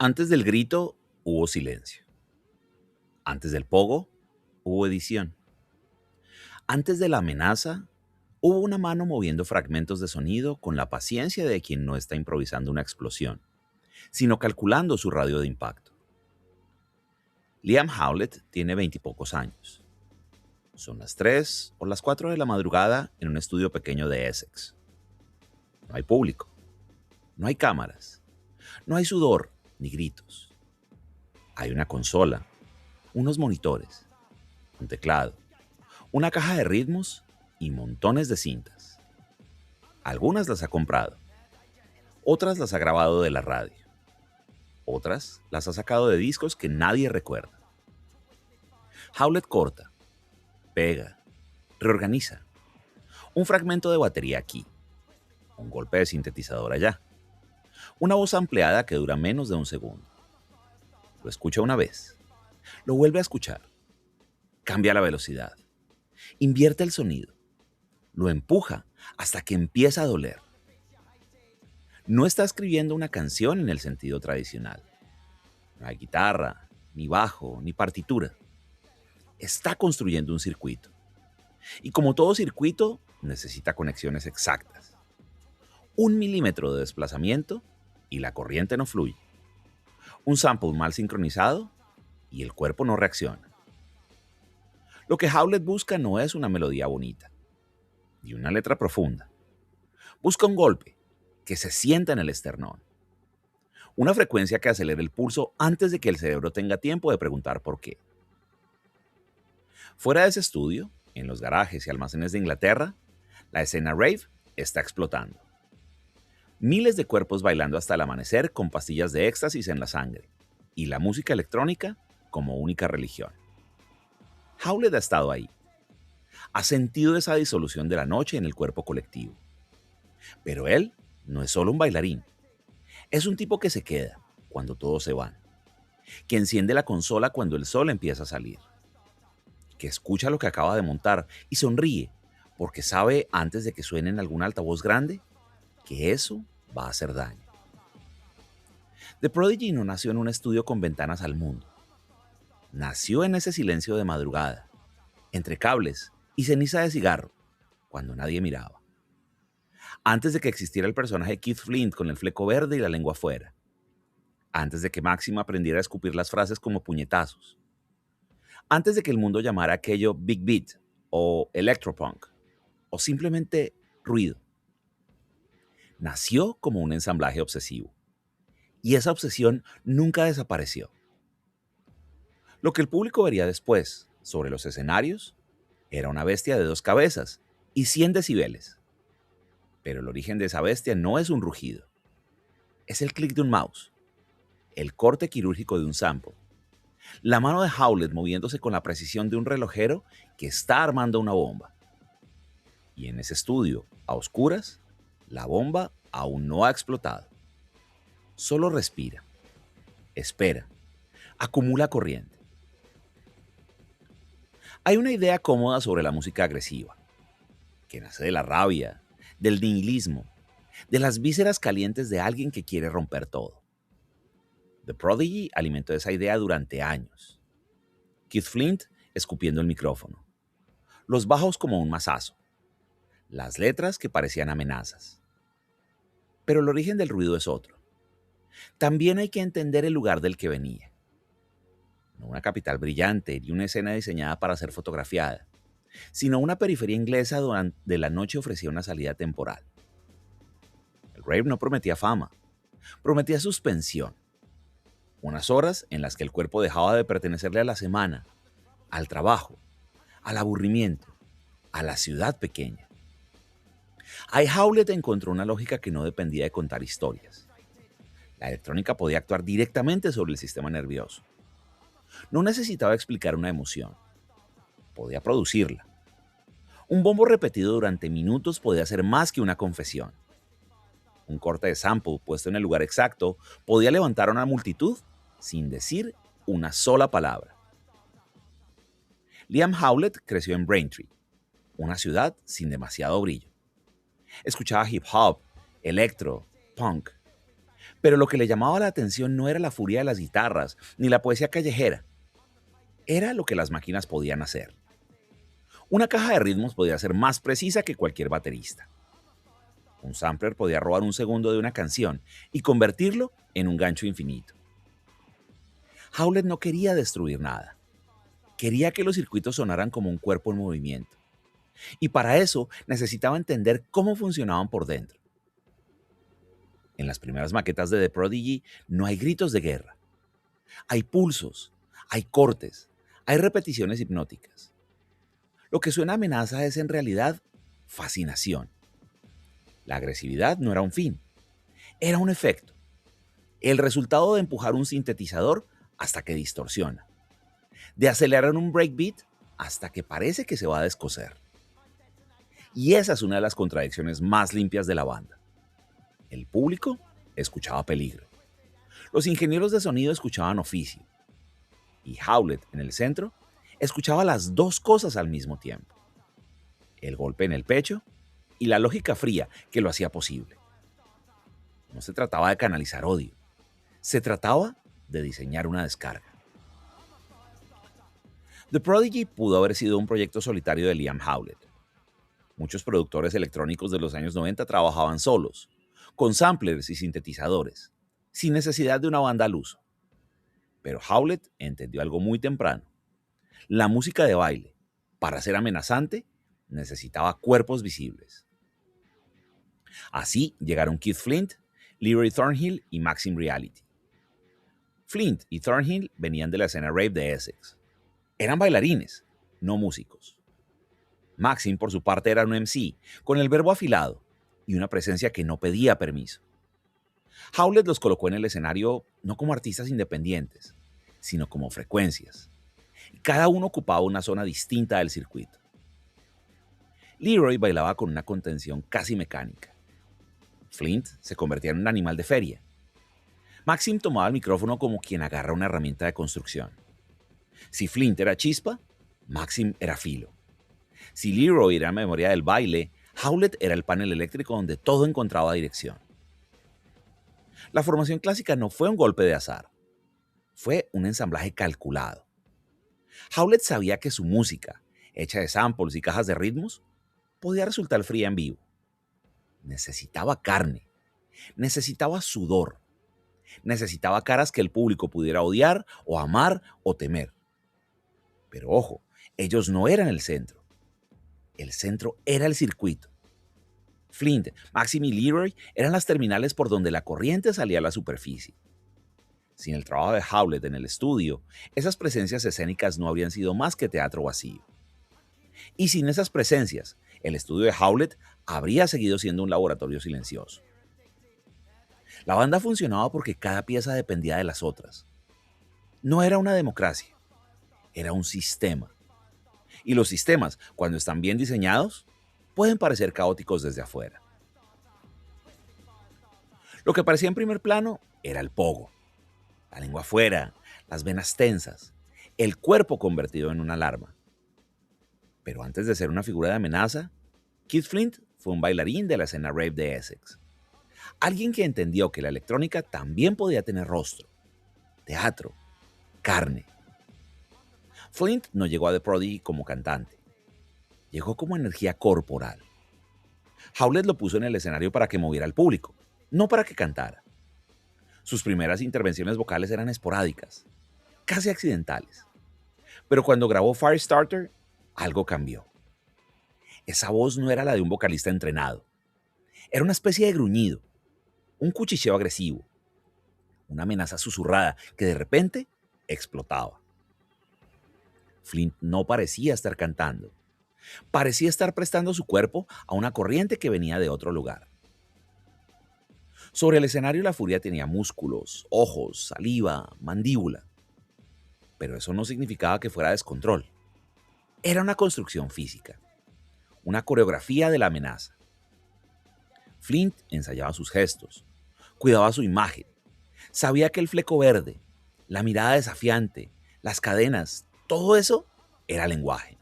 Antes del grito hubo silencio. Antes del pogo hubo edición. Antes de la amenaza hubo una mano moviendo fragmentos de sonido con la paciencia de quien no está improvisando una explosión, sino calculando su radio de impacto. Liam Howlett tiene 20 y pocos años. Son las 3 o las 4 de la madrugada en un estudio pequeño de Essex. No hay público, no hay cámaras, no hay sudor ni gritos. Hay una consola, unos monitores, un teclado, una caja de ritmos y montones de cintas. Algunas las ha comprado, otras las ha grabado de la radio, otras las ha sacado de discos que nadie recuerda. Howlett corta, pega, reorganiza. Un fragmento de batería aquí, un golpe de sintetizador allá, una voz ampliada que dura menos de un segundo. Lo escucha una vez, lo vuelve a escuchar, cambia la velocidad, invierte el sonido, lo empuja hasta que empieza a doler. No está escribiendo una canción en el sentido tradicional. No hay guitarra, ni bajo, ni partitura. Está construyendo un circuito. Y como todo circuito, necesita conexiones exactas. 1 milímetro de desplazamiento y la corriente no fluye. Un sample mal sincronizado y el cuerpo no reacciona. Lo que Howlett busca no es una melodía bonita, ni una letra profunda. Busca un golpe que se sienta en el esternón. Una frecuencia que acelere el pulso antes de que el cerebro tenga tiempo de preguntar por qué. Fuera de ese estudio, en los garajes y almacenes de Inglaterra, la escena rave está explotando. Miles de cuerpos bailando hasta el amanecer con pastillas de éxtasis en la sangre y la música electrónica como única religión. Howlett ha estado ahí. Ha sentido esa disolución de la noche en el cuerpo colectivo. Pero él no es solo un bailarín. Es un tipo que se queda cuando todos se van, que enciende la consola cuando el sol empieza a salir, que escucha lo que acaba de montar y sonríe porque sabe antes de que suene en algún altavoz grande que eso va a hacer daño. The Prodigy no nació en un estudio con ventanas al mundo. Nació en ese silencio de madrugada, entre cables y ceniza de cigarro, cuando nadie miraba. Antes de que existiera el personaje Keith Flint con el fleco verde y la lengua afuera. Antes de que Máximo aprendiera a escupir las frases como puñetazos. Antes de que el mundo llamara aquello Big Beat o Electropunk o simplemente ruido. Nació como un ensamblaje obsesivo. Y esa obsesión nunca desapareció. Lo que el público vería después, sobre los escenarios, era una bestia de 2 cabezas y 100 decibeles. Pero el origen de esa bestia no es un rugido. Es el clic de un mouse, el corte quirúrgico de un sample, la mano de Howlett moviéndose con la precisión de un relojero que está armando una bomba. Y en ese estudio, a oscuras, la bomba aún no ha explotado. Solo respira, espera, acumula corriente. Hay una idea cómoda sobre la música agresiva, que nace de la rabia, del nihilismo, de las vísceras calientes de alguien que quiere romper todo. The Prodigy alimentó esa idea durante años. Keith Flint escupiendo el micrófono, los bajos como un mazazo, las letras que parecían amenazas. Pero el origen del ruido es otro. También hay que entender el lugar del que venía. No una capital brillante ni una escena diseñada para ser fotografiada, sino una periferia inglesa donde la noche ofrecía una salida temporal. El rave no prometía fama, prometía suspensión. Unas horas en las que el cuerpo dejaba de pertenecerle a la semana, al trabajo, al aburrimiento, a la ciudad pequeña. Ahí Howlett encontró una lógica que no dependía de contar historias. La electrónica podía actuar directamente sobre el sistema nervioso. No necesitaba explicar una emoción. Podía producirla. Un bombo repetido durante minutos podía ser más que una confesión. Un corte de sample puesto en el lugar exacto podía levantar a una multitud sin decir una sola palabra. Liam Howlett creció en Braintree, una ciudad sin demasiado brillo. Escuchaba hip hop, electro, punk, Pero lo que le llamaba la atención no era la furia de las guitarras, ni la poesía callejera. Era lo que las máquinas podían hacer. Una caja de ritmos podía ser más precisa que cualquier baterista. Un sampler podía robar un segundo de una canción y convertirlo en un gancho infinito. Howlett no quería destruir nada. Quería que los circuitos sonaran como un cuerpo en movimiento. Y para eso necesitaba entender cómo funcionaban por dentro. En las primeras maquetas de The Prodigy no hay gritos de guerra. Hay pulsos, hay cortes, hay repeticiones hipnóticas. Lo que suena a amenaza es en realidad fascinación. La agresividad no era un fin, era un efecto. El resultado de empujar un sintetizador hasta que distorsiona. De acelerar un breakbeat hasta que parece que se va a descoser. Y esa es una de las contradicciones más limpias de la banda. El público escuchaba peligro. Los ingenieros de sonido escuchaban oficio. Y Howlett, en el centro, escuchaba las dos cosas al mismo tiempo. El golpe en el pecho y la lógica fría que lo hacía posible. No se trataba de canalizar odio. Se trataba de diseñar una descarga. The Prodigy pudo haber sido un proyecto solitario de Liam Howlett. Muchos productores electrónicos de los años 90 trabajaban solos, con samplers y sintetizadores, sin necesidad de una banda al uso. Pero Howlett entendió algo muy temprano. La música de baile, para ser amenazante, necesitaba cuerpos visibles. Así llegaron Keith Flint, Leroy Thornhill y Maxim Reality. Flint y Thornhill venían de la escena rave de Essex. Eran bailarines, no músicos. Maxim, por su parte, era un MC, con el verbo afilado y una presencia que no pedía permiso. Howlett los colocó en el escenario no como artistas independientes, sino como frecuencias. Cada uno ocupaba una zona distinta del circuito. Leroy bailaba con una contención casi mecánica. Flint se convertía en un animal de feria. Maxim tomaba el micrófono como quien agarra una herramienta de construcción. Si Flint era chispa, Maxim era filo. Si Leroy era memoria del baile, Howlett era el panel eléctrico donde todo encontraba dirección. La formación clásica no fue un golpe de azar. Fue un ensamblaje calculado. Howlett sabía que su música, hecha de samples y cajas de ritmos, podía resultar fría en vivo. Necesitaba carne, necesitaba sudor, necesitaba caras que el público pudiera odiar o amar o temer. Pero ojo, ellos no eran el centro. El centro era el circuito. Flint, Maxim y Leroy eran las terminales por donde la corriente salía a la superficie. Sin el trabajo de Howlett en el estudio, esas presencias escénicas no habrían sido más que teatro vacío. Y sin esas presencias, el estudio de Howlett habría seguido siendo un laboratorio silencioso. La banda funcionaba porque cada pieza dependía de las otras. No era una democracia, era un sistema. Y los sistemas, cuando están bien diseñados, pueden parecer caóticos desde afuera. Lo que parecía en primer plano era el pogo. La lengua afuera, las venas tensas, el cuerpo convertido en una alarma. Pero antes de ser una figura de amenaza, Keith Flint fue un bailarín de la escena rave de Essex. Alguien que entendió que la electrónica también podía tener rostro, teatro, carne. Flint no llegó a The Prodigy como cantante. Llegó como energía corporal. Howlett lo puso en el escenario para que moviera al público, no para que cantara. Sus primeras intervenciones vocales eran esporádicas, casi accidentales. Pero cuando grabó Firestarter, algo cambió. Esa voz no era la de un vocalista entrenado. Era una especie de gruñido, un cuchicheo agresivo, una amenaza susurrada que de repente explotaba. Flint no parecía estar cantando. Parecía estar prestando su cuerpo a una corriente que venía de otro lugar. Sobre el escenario la furia tenía músculos, ojos, saliva, mandíbula. Pero eso no significaba que fuera descontrol. Era una construcción física, una coreografía de la amenaza. Flint ensayaba sus gestos, cuidaba su imagen. Sabía que el fleco verde, la mirada desafiante, las cadenas, todo eso era lenguaje.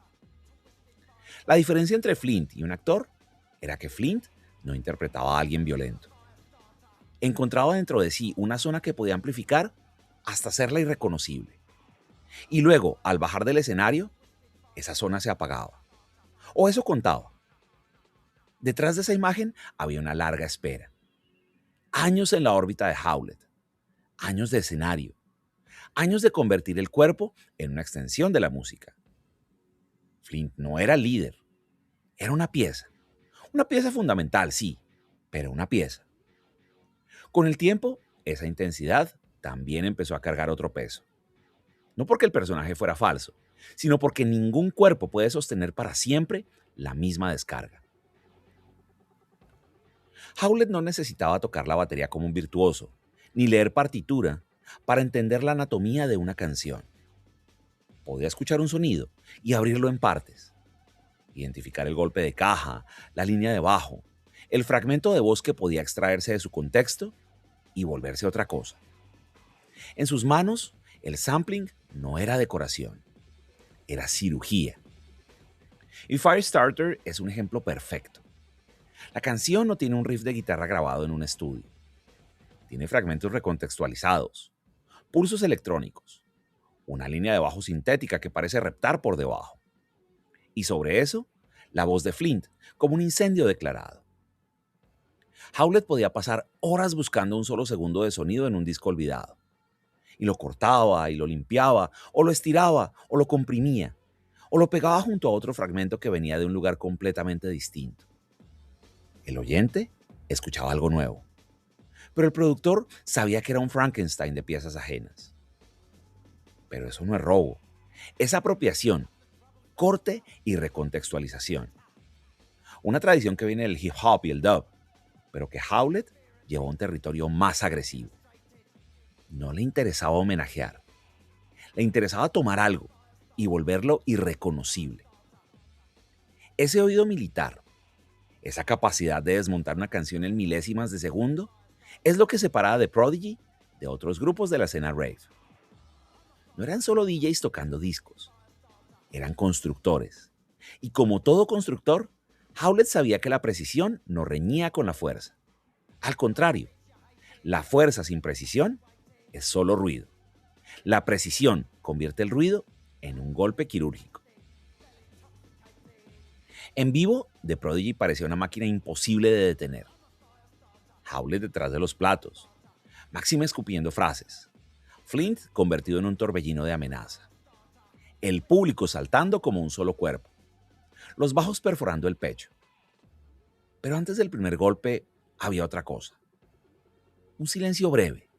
La diferencia entre Flint y un actor era que Flint no interpretaba a alguien violento. encontraba dentro de sí una zona que podía amplificar hasta hacerla irreconocible. Y luego, al bajar del escenario, esa zona se apagaba. O eso contaba. Detrás de esa imagen había una larga espera. Años en la órbita de Howlett. Años de escenario. Años de convertir el cuerpo en una extensión de la música. Flint no era el líder. Era una pieza. Una pieza fundamental, sí, pero una pieza. Con el tiempo, esa intensidad también empezó a cargar otro peso. No porque el personaje fuera falso, sino porque ningún cuerpo puede sostener para siempre la misma descarga. Howlett no necesitaba tocar la batería como un virtuoso, ni leer partitura para entender la anatomía de una canción. Podía escuchar un sonido y abrirlo en partes, identificar el golpe de caja, la línea de bajo, el fragmento de voz que podía extraerse de su contexto y volverse otra cosa. En sus manos, el sampling no era decoración, era cirugía. Y Firestarter es un ejemplo perfecto. La canción no tiene un riff de guitarra grabado en un estudio. Tiene fragmentos recontextualizados, pulsos electrónicos, una línea de bajo sintética que parece reptar por debajo. Y sobre eso, la voz de Flint, como un incendio declarado. Howlett podía pasar horas buscando un solo segundo de sonido en un disco olvidado. Y lo cortaba, y lo limpiaba, o lo estiraba, o lo comprimía, o lo pegaba junto a otro fragmento que venía de un lugar completamente distinto. El oyente escuchaba algo nuevo, pero el productor sabía que era un Frankenstein de piezas ajenas. Pero eso no es robo, es apropiación, corte y recontextualización. Una tradición que viene del hip hop y el dub, pero que Howlett llevó a un territorio más agresivo. No le interesaba homenajear, le interesaba tomar algo y volverlo irreconocible. Ese oído militar, esa capacidad de desmontar una canción en milésimas de segundo, es lo que separaba The Prodigy de otros grupos de la escena rave. No eran solo DJs tocando discos, eran constructores. Y como todo constructor, Howlett sabía que la precisión no reñía con la fuerza. Al contrario, la fuerza sin precisión es solo ruido. La precisión convierte el ruido en un golpe quirúrgico. En vivo, The Prodigy parecía una máquina imposible de detener. Howlett detrás de los platos, Maxim escupiendo frases, Flint convertido en un torbellino de amenaza, el público saltando como un solo cuerpo, los bajos perforando el pecho. Pero antes del primer golpe había otra cosa. Un silencio breve,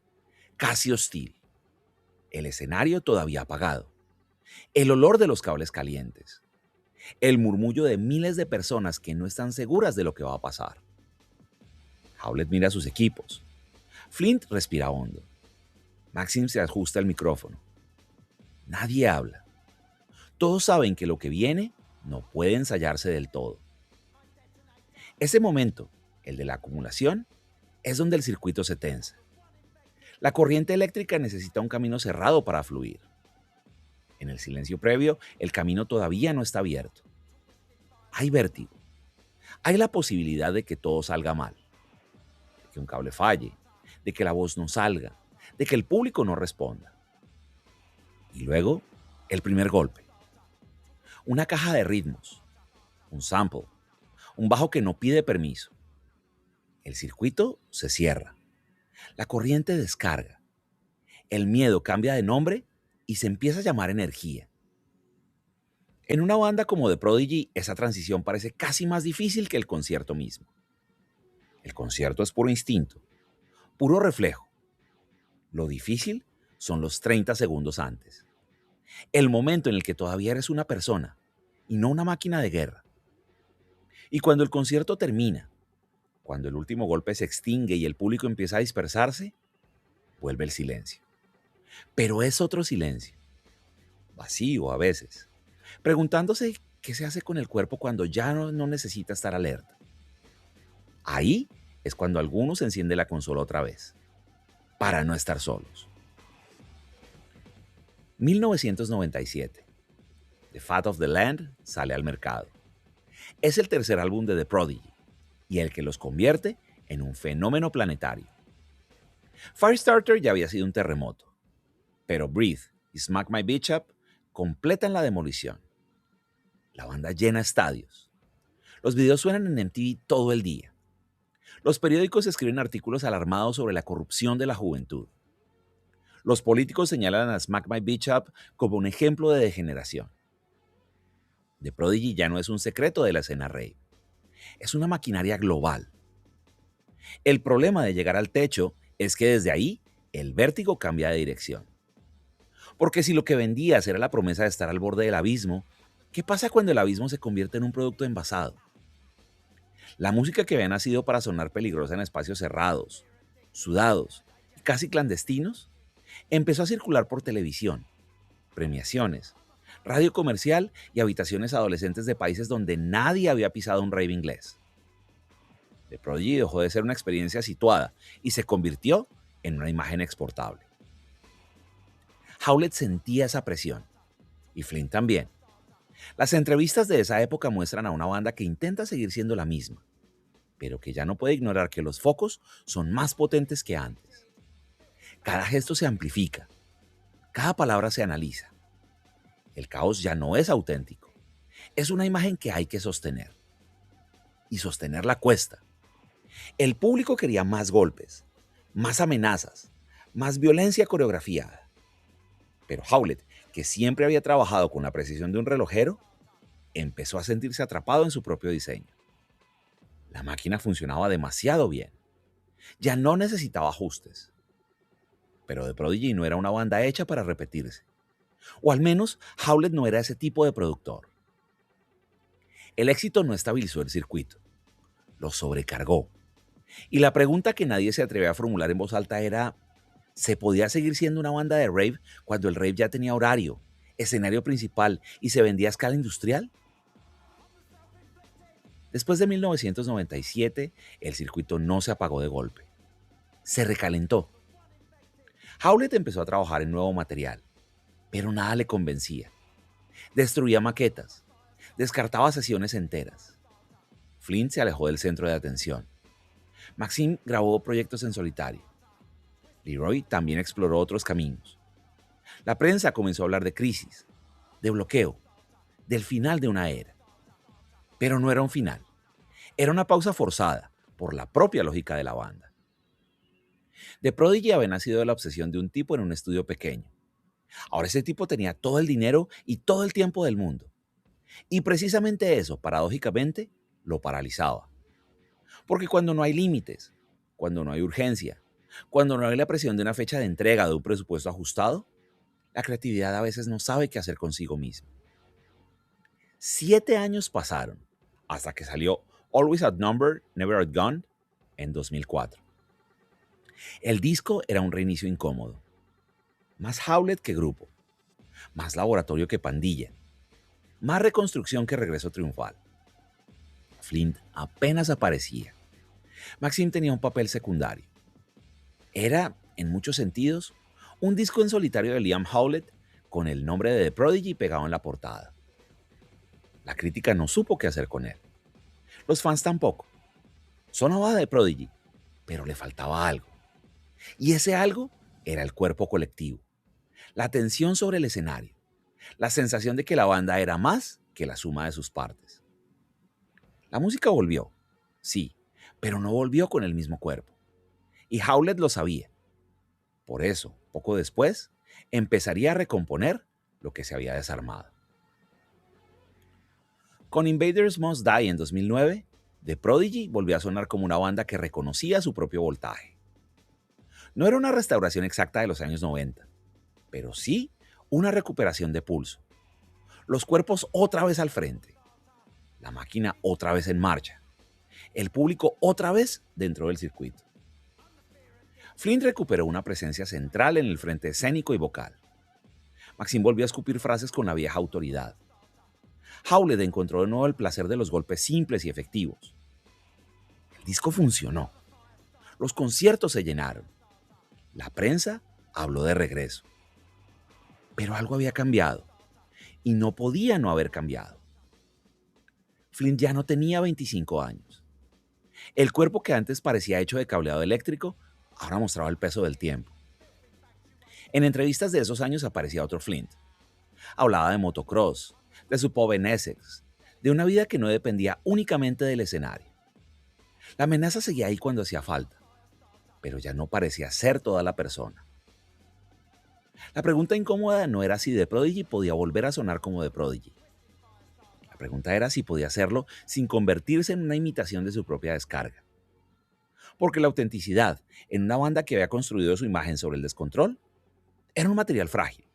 casi hostil. El escenario todavía apagado. El olor de los cables calientes. El murmullo de miles de personas que no están seguras de lo que va a pasar. Howlett mira a sus equipos. Flint respira hondo. Maxim se ajusta el micrófono. Nadie habla. Todos saben que lo que viene no puede ensayarse del todo. Ese momento, el de la acumulación, es donde el circuito se tensa. La corriente eléctrica necesita un camino cerrado para fluir. En el silencio previo, el camino todavía no está abierto. Hay vértigo. Hay la posibilidad de que todo salga mal. De que un cable falle, de que la voz no salga, de que el público no responda. Y luego, el primer golpe. Una caja de ritmos, un sample, un bajo que no pide permiso. El circuito se cierra. La corriente descarga. El miedo cambia de nombre y se empieza a llamar energía. En una banda como The Prodigy, esa transición parece casi más difícil que el concierto mismo. El concierto es puro instinto, puro reflejo. Lo difícil son los 30 segundos antes. El momento en el que todavía eres una persona y no una máquina de guerra. Y cuando el concierto termina, cuando el último golpe se extingue y el público empieza a dispersarse, vuelve el silencio. Pero es otro silencio, vacío a veces, preguntándose qué se hace con el cuerpo cuando ya no necesita estar alerta. Ahí es cuando algunos enciende la consola otra vez, para no estar solos. 1997. The Fat of the Land sale al mercado. Es el tercer álbum de The Prodigy y el que los convierte en un fenómeno planetario. Firestarter ya había sido un terremoto, pero Breathe y Smack My Bitch Up completan la demolición. La banda llena estadios. Los videos suenan en MTV todo el día. Los periódicos escriben artículos alarmados sobre la corrupción de la juventud. Los políticos señalan a Smack My Bitch Up como un ejemplo de degeneración. The Prodigy ya no es un secreto de la escena rave. Es una maquinaria global. El problema de llegar al techo es que desde ahí el vértigo cambia de dirección. Porque si lo que vendías era la promesa de estar al borde del abismo, ¿qué pasa cuando el abismo se convierte en un producto envasado? La música que había nacido para sonar peligrosa en espacios cerrados, sudados y casi clandestinos, empezó a circular por televisión, premiaciones, radio comercial y habitaciones adolescentes de países donde nadie había pisado un rave inglés. The Prodigy dejó de ser una experiencia situada y se convirtió en una imagen exportable. Howlett sentía esa presión, y Flynn también. Las entrevistas de esa época muestran a una banda que intenta seguir siendo la misma, pero que ya no puede ignorar que los focos son más potentes que antes. Cada gesto se amplifica, cada palabra se analiza. El caos ya no es auténtico, es una imagen que hay que sostener. Y sostenerla cuesta. El público quería más golpes, más amenazas, más violencia coreografiada. Pero Howlett, que siempre había trabajado con la precisión de un relojero, empezó a sentirse atrapado en su propio diseño. La máquina funcionaba demasiado bien. Ya no necesitaba ajustes. Pero The Prodigy no era una banda hecha para repetirse. O al menos Howlett no era ese tipo de productor. El éxito no estabilizó el circuito. Lo sobrecargó. Y la pregunta que nadie se atrevía a formular en voz alta era: ¿se podía seguir siendo una banda de rave cuando el rave ya tenía horario, escenario principal y se vendía a escala industrial? Después de 1997, el circuito no se apagó de golpe. Se recalentó. Howlett empezó a trabajar en nuevo material, pero nada le convencía. Destruía maquetas, descartaba sesiones enteras. Flynn se alejó del centro de atención. Maxim grabó proyectos en solitario. Leroy también exploró otros caminos. La prensa comenzó a hablar de crisis, de bloqueo, del final de una era. Pero no era un final. Era una pausa forzada por la propia lógica de la banda. The Prodigy había nacido de la obsesión de un tipo en un estudio pequeño. Ahora ese tipo tenía todo el dinero y todo el tiempo del mundo. Y precisamente eso, paradójicamente, lo paralizaba. Porque cuando no hay límites, cuando no hay urgencia, cuando no hay la presión de una fecha de entrega de un presupuesto ajustado, la creatividad a veces no sabe qué hacer consigo misma. 7 años pasaron hasta que salió Always Outnumbered, Never Outgunned en 2004. El disco era un reinicio incómodo. Más Howlett que grupo, más laboratorio que pandilla, más reconstrucción que regreso triunfal. Flint apenas aparecía. Maxim tenía un papel secundario. Era, en muchos sentidos, un disco en solitario de Liam Howlett con el nombre de The Prodigy pegado en la portada. La crítica no supo qué hacer con él. Los fans tampoco. Sonaba The Prodigy, pero le faltaba algo. Y ese algo era el cuerpo colectivo, la tensión sobre el escenario, la sensación de que la banda era más que la suma de sus partes. La música volvió, sí, pero no volvió con el mismo cuerpo. Y Howlett lo sabía. Por eso, poco después, empezaría a recomponer lo que se había desarmado. Con Invaders Must Die en 2009, The Prodigy volvió a sonar como una banda que reconocía su propio voltaje. No era una restauración exacta de los años 90, pero sí una recuperación de pulso. Los cuerpos otra vez al frente, la máquina otra vez en marcha, el público otra vez dentro del circuito. Flynn recuperó una presencia central en el frente escénico y vocal. Maxim volvió a escupir frases con la vieja autoridad. Howlett encontró de nuevo el placer de los golpes simples y efectivos. El disco funcionó. Los conciertos se llenaron. La prensa habló de regreso. Pero algo había cambiado. Y no podía no haber cambiado. Flynn ya no tenía 25 años. El cuerpo que antes parecía hecho de cableado eléctrico, ahora mostraba el peso del tiempo. En entrevistas de esos años aparecía otro Flint. Hablaba de motocross, de su pub en Essex, de una vida que no dependía únicamente del escenario. La amenaza seguía ahí cuando hacía falta, pero ya no parecía ser toda la persona. La pregunta incómoda no era si The Prodigy podía volver a sonar como The Prodigy. La pregunta era si podía hacerlo sin convertirse en una imitación de su propia descarga. Porque la autenticidad en una banda que había construido su imagen sobre el descontrol era un material frágil.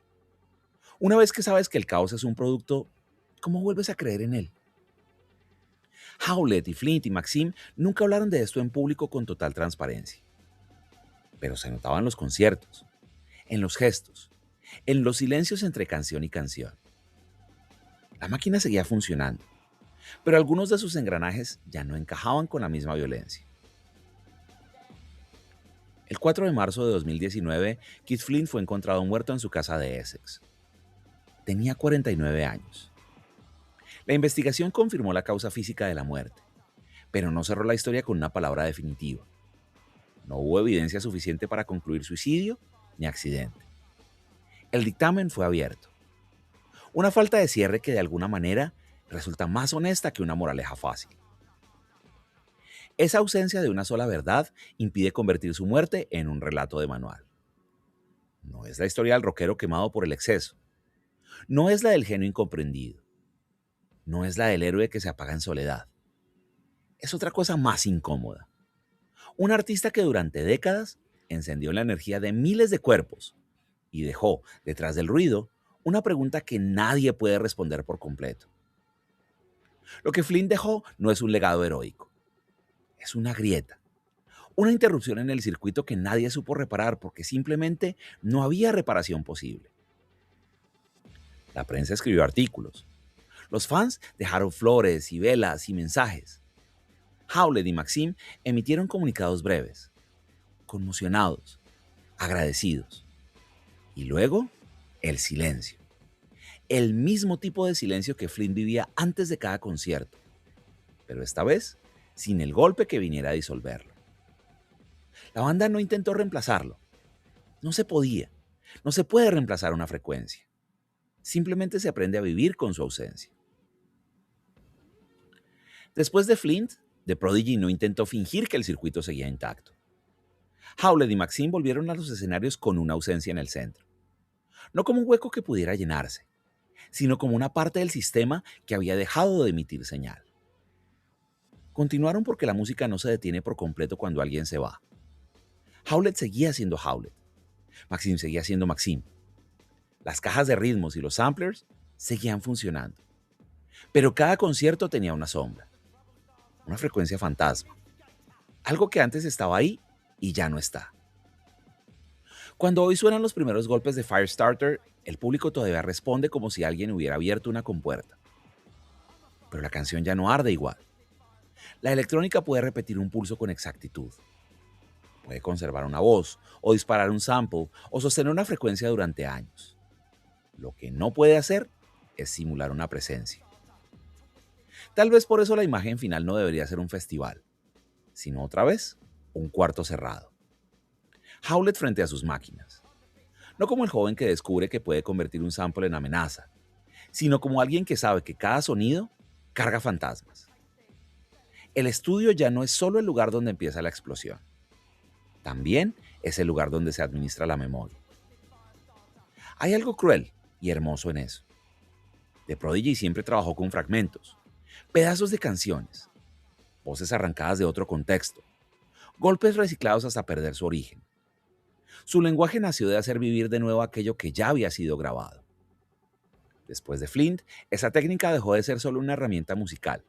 Una vez que sabes que el caos es un producto, ¿cómo vuelves a creer en él? Howlett y Flint y Maxim nunca hablaron de esto en público con total transparencia. Pero se notaba en los conciertos, en los gestos, en los silencios entre canción y canción. La máquina seguía funcionando, pero algunos de sus engranajes ya no encajaban con la misma violencia. El 4 de marzo de 2019, Keith Flint fue encontrado muerto en su casa de Essex. Tenía 49 años. La investigación confirmó la causa física de la muerte, pero no cerró la historia con una palabra definitiva. No hubo evidencia suficiente para concluir suicidio ni accidente. El dictamen fue abierto. Una falta de cierre que de alguna manera resulta más honesta que una moraleja fácil. Esa ausencia de una sola verdad impide convertir su muerte en un relato de manual. No es la historia del rockero quemado por el exceso. No es la del genio incomprendido. No es la del héroe que se apaga en soledad. Es otra cosa más incómoda. Un artista que durante décadas encendió la energía de miles de cuerpos y dejó, detrás del ruido, una pregunta que nadie puede responder por completo. Lo que Flynn dejó no es un legado heroico. Es una grieta. Una interrupción en el circuito que nadie supo reparar porque simplemente no había reparación posible. La prensa escribió artículos. Los fans dejaron flores y velas y mensajes. Howlett y Maxim emitieron comunicados breves, conmocionados, agradecidos. Y luego, el silencio. El mismo tipo de silencio que Flynn vivía antes de cada concierto, pero esta vez sin el golpe que viniera a disolverlo. La banda no intentó reemplazarlo. No se podía. No se puede reemplazar una frecuencia. Simplemente se aprende a vivir con su ausencia. Después de Flint, The Prodigy no intentó fingir que el circuito seguía intacto. Howlett y Maxim volvieron a los escenarios con una ausencia en el centro. No como un hueco que pudiera llenarse, sino como una parte del sistema que había dejado de emitir señal. Continuaron porque la música no se detiene por completo cuando alguien se va. Howlett seguía siendo Howlett. Maxim seguía siendo Maxim. Las cajas de ritmos y los samplers seguían funcionando. Pero cada concierto tenía una sombra, una frecuencia fantasma. Algo que antes estaba ahí y ya no está. Cuando hoy suenan los primeros golpes de Firestarter, el público todavía responde como si alguien hubiera abierto una compuerta. Pero la canción ya no arde igual. La electrónica puede repetir un pulso con exactitud. Puede conservar una voz, o disparar un sample, o sostener una frecuencia durante años. Lo que no puede hacer es simular una presencia. Tal vez por eso la imagen final no debería ser un festival, sino otra vez un cuarto cerrado. Howlett frente a sus máquinas. No como el joven que descubre que puede convertir un sample en amenaza, sino como alguien que sabe que cada sonido carga fantasmas. El estudio ya no es solo el lugar donde empieza la explosión. También es el lugar donde se administra la memoria. Hay algo cruel y hermoso en eso. The Prodigy siempre trabajó con fragmentos, pedazos de canciones, voces arrancadas de otro contexto, golpes reciclados hasta perder su origen. Su lenguaje nació de hacer vivir de nuevo aquello que ya había sido grabado. Después de Flint, esa técnica dejó de ser solo una herramienta musical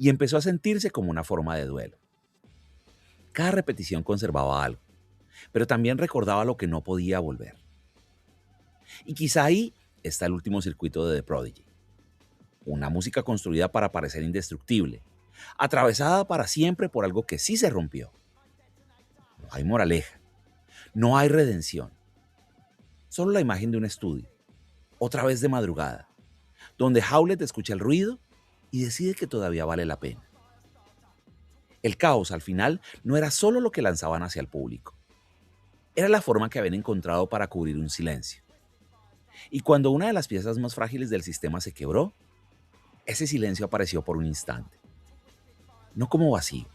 y empezó a sentirse como una forma de duelo. Cada repetición conservaba algo, pero también recordaba lo que no podía volver. Y quizá ahí está el último circuito de The Prodigy. Una música construida para parecer indestructible, atravesada para siempre por algo que sí se rompió. No hay moraleja, no hay redención. Solo la imagen de un estudio, otra vez de madrugada, donde Howlett escucha el ruido y decide que todavía vale la pena. El caos al final no era solo lo que lanzaban hacia el público, Era la forma que habían encontrado para cubrir un silencio. Y cuando una de las piezas más frágiles del sistema se quebró, ese silencio apareció por un instante, no como vacío,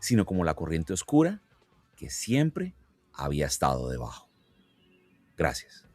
sino como la corriente oscura que siempre había estado debajo. Gracias.